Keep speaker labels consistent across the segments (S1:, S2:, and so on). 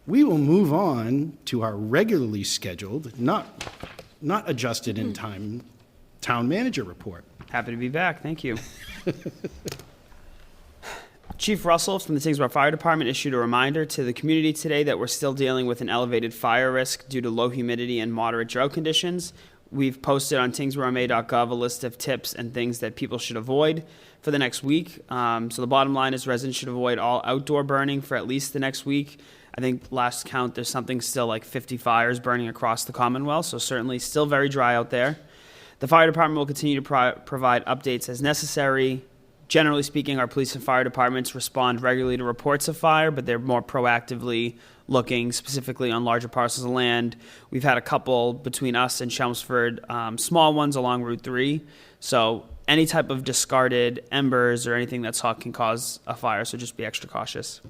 S1: we will move on to our regularly scheduled, not adjusted in time, town manager report.
S2: Happy to be back. Thank you. Chief Russell from the Tyngsborough Fire Department issued a reminder to the community today that we're still dealing with an elevated fire risk due to low humidity and moderate drought conditions. We've posted on tyngsboroughma.gov a list of tips and things that people should avoid for the next week. So the bottom line is residents should avoid all outdoor burning for at least the next week. I think last count there's something still like 50 fires burning across the Commonwealth, so certainly still very dry out there. The fire department will continue to provide updates as necessary. Generally speaking, our police and fire departments respond regularly to reports of fire, but they're more proactively looking specifically on larger parcels of land. We've had a couple between us and Chelmsford, small ones along Route 3. So any type of discarded embers or anything that's hot can cause a fire, so just be extra cautious.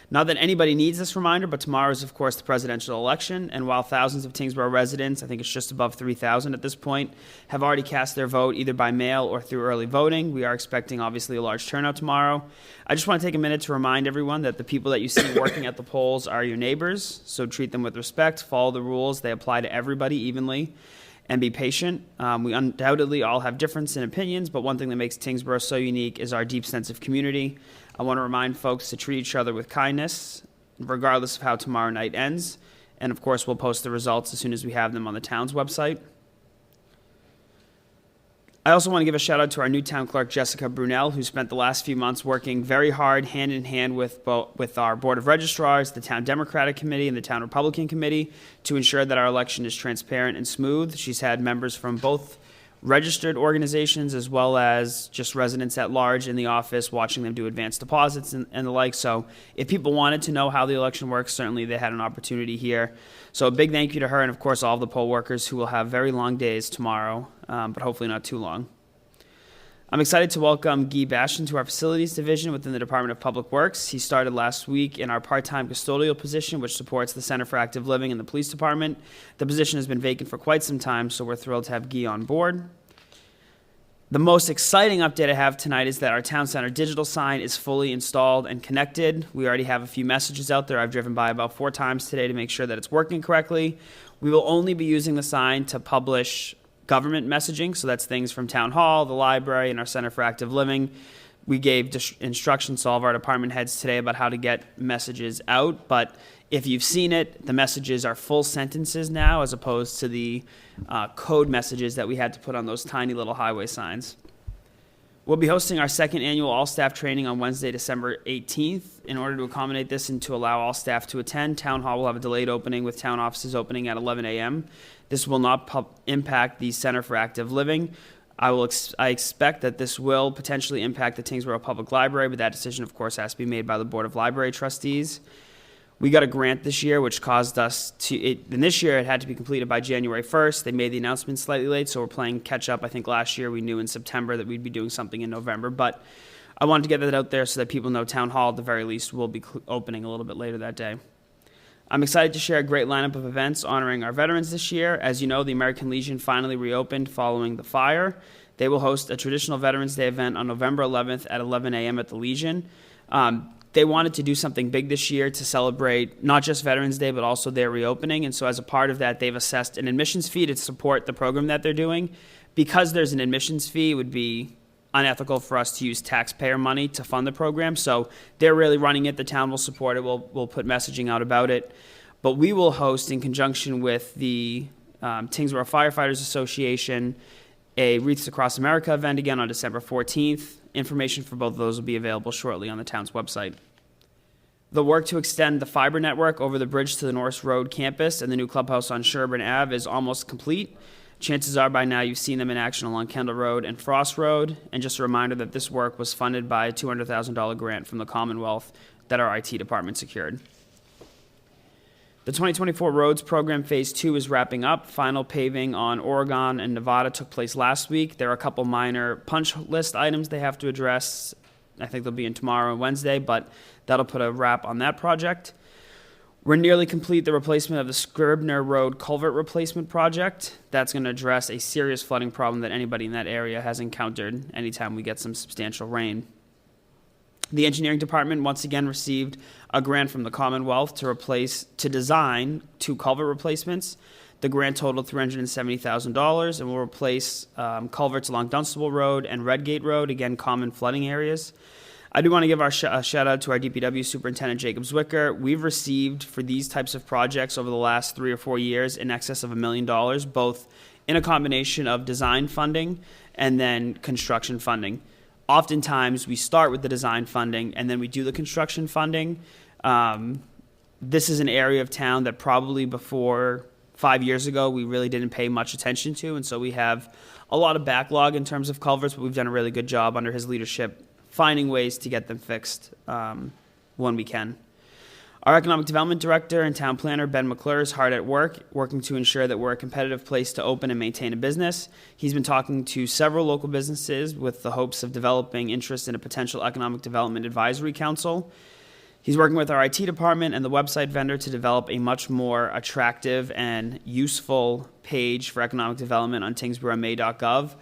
S2: Not that anybody needs this reminder, but tomorrow is, of course, the presidential election, and while thousands of Tyngsborough residents, I think it's just above 3,000 at this point, have already cast their vote either by mail or through early voting, we are expecting, obviously, a large turnout tomorrow. I just want to take a minute to remind everyone that the people that you see working at the polls are your neighbors, so treat them with respect, follow the rules. They apply to everybody evenly, and be patient. We undoubtedly all have differences in opinions, but one thing that makes Tyngsborough so unique is our deep sense of community. I want to remind folks to treat each other with kindness, regardless of how tomorrow night ends. And of course, we'll post the results as soon as we have them on the town's website. I also want to give a shout out to our new Town Clerk Jessica Brunelle, who spent the last few months working very hard, hand in hand with our Board of Registrars, the Town Democratic Committee, and the Town Republican Committee to ensure that our election is transparent and smooth. She's had members from both registered organizations as well as just residents at large in the office watching them do advanced deposits and the like. So if people wanted to know how the election works, certainly they had an opportunity here. So a big thank you to her and, of course, all of the poll workers who will have very long days tomorrow, but hopefully not too long. I'm excited to welcome Guy Bastien to our facilities division within the Department of Public Works. He started last week in our part-time custodial position, which supports the Center for Active Living in the police department. The position has been vacant for quite some time, so we're thrilled to have Guy on board. The most exciting update I have tonight is that our Town Center digital sign is fully installed and connected. We already have a few messages out there. I've driven by about 4 times today to make sure that it's working correctly. We will only be using the sign to publish government messaging, so that's things from Town Hall, the library, and our Center for Active Living. We gave instructions to all of our department heads today about how to get messages out, but if you've seen it, the messages are full sentences now as opposed to the code messages that we had to put on those tiny little highway signs. We'll be hosting our second annual all-staff training on Wednesday, December 18th. In order to accommodate this and to allow all staff to attend, Town Hall will have a delayed opening with town offices opening at 11 a.m. This will not impact the Center for Active Living. I expect that this will potentially impact the Tyngsborough Public Library, but that decision, of course, has to be made by the Board of Library Trustees. We got a grant this year, which caused us to, and this year it had to be completed by January 1st. They made the announcement slightly late, so we're playing catch up. I think last year we knew in September that we'd be doing something in November, but I wanted to get that out there so that people know Town Hall, at the very least, will be opening a little bit later that day. I'm excited to share a great lineup of events honoring our veterans this year. As you know, the American Legion finally reopened following the fire. They will host a traditional Veterans Day event on November 11th at 11 a.m. at the Legion. They wanted to do something big this year to celebrate not just Veterans Day, but also their reopening. And so as a part of that, they've assessed an admissions fee to support the program that they're doing. Because there's an admissions fee, it would be unethical for us to use taxpayer money to fund the program. So they're really running it. The town will support it. We'll put messaging out about it. But we will host, in conjunction with the Tyngsborough Firefighters Association, a Wreaths Across America event again on December 14th. Information for both of those will be available shortly on the town's website. The work to extend the fiber network over the bridge to the Norris Road campus and the new clubhouse on Sherburne Ave is almost complete. Chances are by now you've seen them in action along Kendall Road and Frost Road. And just a reminder that this work was funded by a $200,000 grant from the Commonwealth that our IT department secured. The 2024 roads program phase 2 is wrapping up. Final paving on Oregon and Nevada took place last week. There are a couple minor punch list items they have to address. I think they'll be in tomorrow and Wednesday, but that'll put a wrap on that project. We're nearly complete the replacement of the Scribner Road culvert replacement project. That's going to address a serious flooding problem that anybody in that area has encountered anytime we get some substantial rain. The engineering department once again received a grant from the Commonwealth to design 2 culvert replacements. The grant totaled $370,000 and will replace culverts along Dunstable Road and Redgate Road, again, common flooding areas. I do want to give a shout out to our DPW Superintendent Jacob Zwicker. We've received for these types of projects over the last 3 or 4 years in excess of $1 million, both in a combination of design funding and then construction funding. Oftentimes, we start with the design funding and then we do the construction funding. This is an area of town that probably before 5 years ago we really didn't pay much attention to, and so we have a lot of backlog in terms of culverts, but we've done a really good job under his leadership finding ways to get them fixed when we can. Our Economic Development Director and Town Planner, Ben McClure, is hard at work, working to ensure that we're a competitive place to open and maintain a business. He's been talking to several local businesses with the hopes of developing interest in a potential Economic Development Advisory Council. He's working with our IT department and the website vendor to develop a much more attractive and useful page for economic development on tyngsboroughma.gov.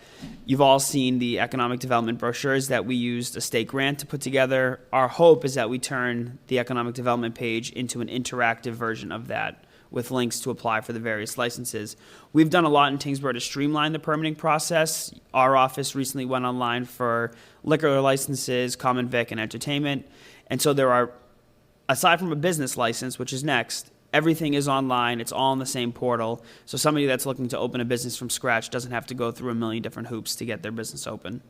S2: You've all seen the economic development brochures that we used a state grant to put together. Our hope is that we turn the economic development page into an interactive version of that with links to apply for the various licenses. We've done a lot in Tyngsborough to streamline the permitting process. Our office recently went online for liquor licenses, common vic, and entertainment. And so there are, aside from a business license, which is next, everything is online. It's all in the same portal. So somebody that's looking to open a business from scratch doesn't have to go through a million different hoops to get their business open.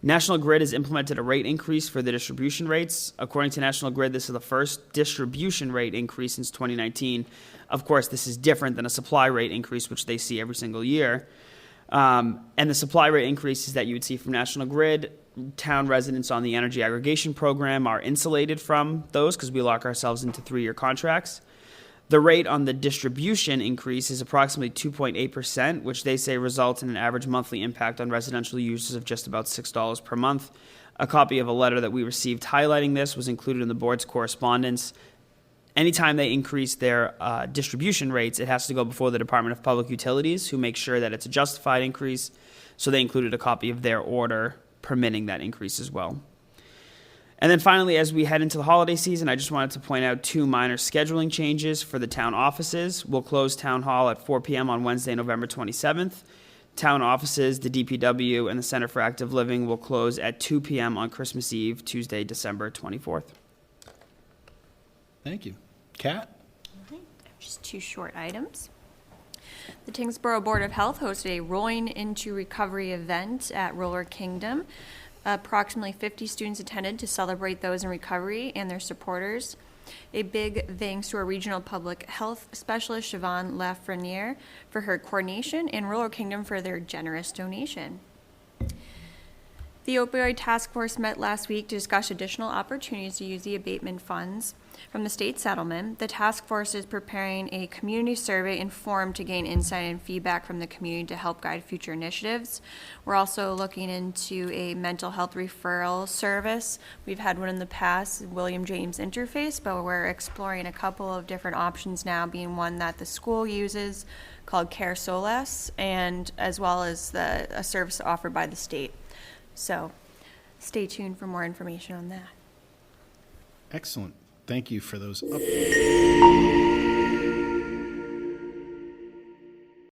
S2: National Grid has implemented a rate increase for the distribution rates. According to National Grid, this is the first distribution rate increase since 2019. Of course, this is different than a supply rate increase, which they see every single year. And the supply rate increases that you would see from National Grid, town residents on the energy aggregation program are insulated from those because we lock ourselves into 3-year contracts. The rate on the distribution increase is approximately 2.8%, which they say results in an average monthly impact on residential users of just about $6 per month. A copy of a letter that we received highlighting this was included in the board's correspondence. Anytime they increase their distribution rates, it has to go before the Department of Public Utilities, who make sure that it's a justified increase. So they included a copy of their order permitting that increase as well. And then finally, as we head into the holiday season, I just wanted to point out 2 minor scheduling changes for the town offices. We'll close Town Hall at 4 p.m. on Wednesday, November 27th. Town offices, the DPW, and the Center for Active Living will close at 2 p.m. on Christmas Eve, Tuesday, December 24th.
S1: Thank you. Kat?
S3: Just 2 short items. The Tyngsborough Board of Health hosted a Rolling into Recovery event at Roller Kingdom. Approximately 50 students attended to celebrate those in recovery and their supporters. A big thanks to our regional public health specialist, Siobhan Lafreniere, for her coordination, and Roller Kingdom for their generous donation. The opioid task force met last week to discuss additional opportunities to use the abatement funds from the state settlement. The task force is preparing a community survey and forum to gain insight and feedback from the community to help guide future initiatives. We're also looking into a mental health referral service. We've had one in the past, William James Interface, but we're exploring a couple of different options now, being one that the school uses called Care Solace, and as well as a service offered by the state. So stay tuned for more information on that.
S1: Excellent. Thank you for those updates.